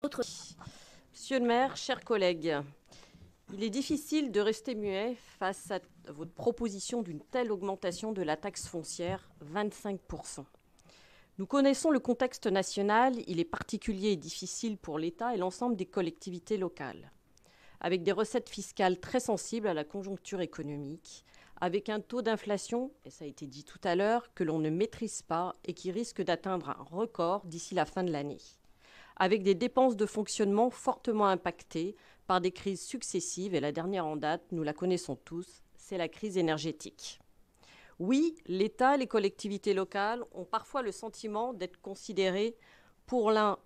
Monsieur le maire, chers collègues, il est difficile de rester muet face à votre proposition d'une telle augmentation de la taxe foncière, 25%. Nous connaissons le contexte national, il est particulier et difficile pour l'État et l'ensemble des collectivités locales, avec des recettes fiscales très sensibles à la conjoncture économique, avec un taux d'inflation, et ça a été dit tout à l'heure, que l'on ne maîtrise pas et qui risque d'atteindre un record d'ici la fin de l'année, avec des dépenses de fonctionnement fortement impactées par des crises successives, et la dernière en date, nous la connaissons tous, c'est la crise énergétique. Oui, l'État et les collectivités locales ont parfois le sentiment d'être considérés pour l'un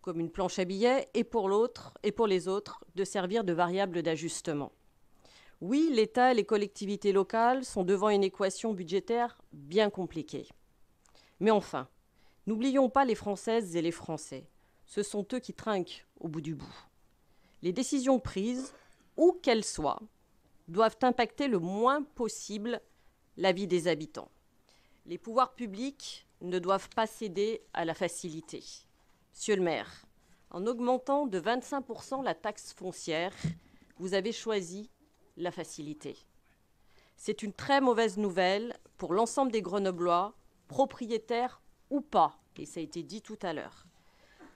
comme une planche à billets et pour les autres de servir de variable d'ajustement. Oui, l'État et les collectivités locales sont devant une équation budgétaire bien compliquée. Mais enfin, n'oublions pas les Françaises et les Français. Ce sont eux qui trinquent au bout du bout. Les décisions prises, où qu'elles soient, doivent impacter le moins possible la vie des habitants. Les pouvoirs publics ne doivent pas céder à la facilité. Monsieur le maire, en augmentant de 25% la taxe foncière, vous avez choisi la facilité. C'est une très mauvaise nouvelle pour l'ensemble des Grenoblois, propriétaires ou pas, et ça a été dit tout à l'heure.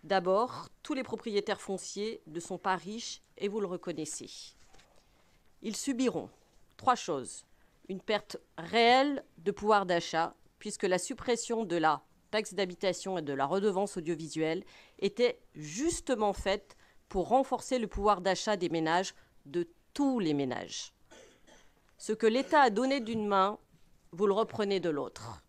D'abord, tous les propriétaires fonciers ne sont pas riches et vous le reconnaissez. Ils subiront 3 choses. Une perte réelle de pouvoir d'achat, puisque la suppression de la taxe d'habitation et de la redevance audiovisuelle était justement faite pour renforcer le pouvoir d'achat des ménages, de tous les ménages. Ce que l'État a donné d'une main, vous le reprenez de l'autre.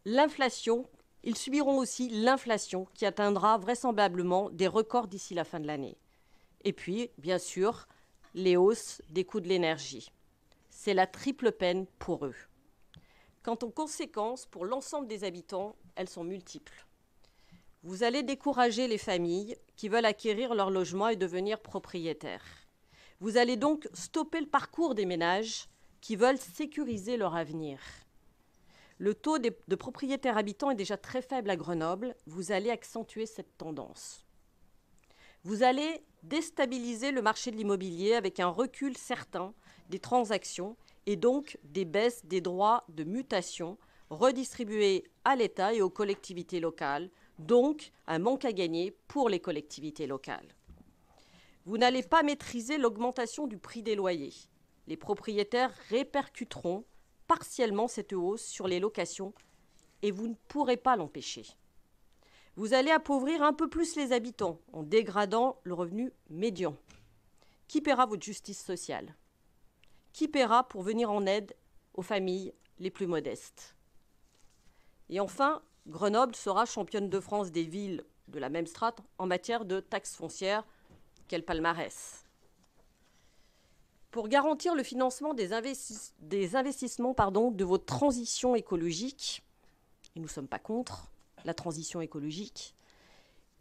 L'inflation, ils subiront aussi l'inflation qui atteindra vraisemblablement des records d'ici la fin de l'année. Et puis, bien sûr, les hausses des coûts de l'énergie. C'est la triple peine pour eux. Quant aux conséquences pour l'ensemble des habitants, elles sont multiples. Vous allez décourager les familles qui veulent acquérir leur logement et devenir propriétaires. Vous allez donc stopper le parcours des ménages qui veulent sécuriser leur avenir. Le taux de propriétaires habitants est déjà très faible à Grenoble. Vous allez accentuer cette tendance. Vous allez déstabiliser le marché de l'immobilier avec un recul certain des transactions et donc des baisses des droits de mutation redistribués à l'État et aux collectivités locales, donc un manque à gagner pour les collectivités locales. Vous n'allez pas maîtriser l'augmentation du prix des loyers. Les propriétaires répercuteront partiellement cette hausse sur les locations et vous ne pourrez pas l'empêcher. Vous allez appauvrir un peu plus les habitants en dégradant le revenu médian. Qui paiera votre justice sociale? Qui paiera pour venir en aide aux familles les plus modestes? Et enfin, Grenoble sera championne de France des villes de la même strate en matière de taxes foncières. Quel palmarès! Pour garantir le financement des investissements de votre transition écologique, et nous ne sommes pas contre la transition écologique,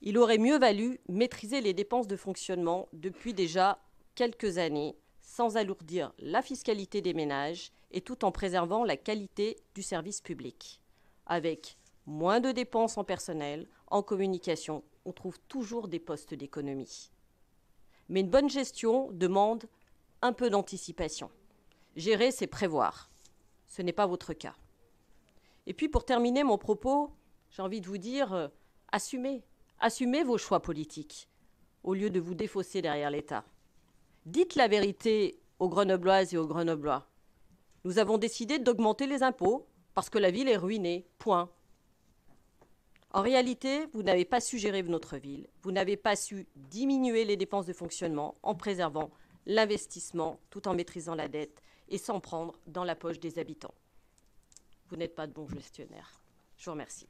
il aurait mieux valu maîtriser les dépenses de fonctionnement depuis déjà quelques années, sans alourdir la fiscalité des ménages et tout en préservant la qualité du service public. Avec moins de dépenses en personnel, en communication, on trouve toujours des postes d'économie. Mais une bonne gestion demande un peu d'anticipation. Gérer, c'est prévoir. Ce n'est pas votre cas. Et puis, pour terminer mon propos, j'ai envie de vous dire, assumez vos choix politiques, au lieu de vous défausser derrière l'État. Dites la vérité aux Grenobloises et aux Grenoblois. Nous avons décidé d'augmenter les impôts parce que la ville est ruinée, point. En réalité, vous n'avez pas su gérer notre ville, vous n'avez pas su diminuer les dépenses de fonctionnement en préservant l'investissement tout en maîtrisant la dette et sans prendre dans la poche des habitants. Vous n'êtes pas de bons gestionnaires. Je vous remercie.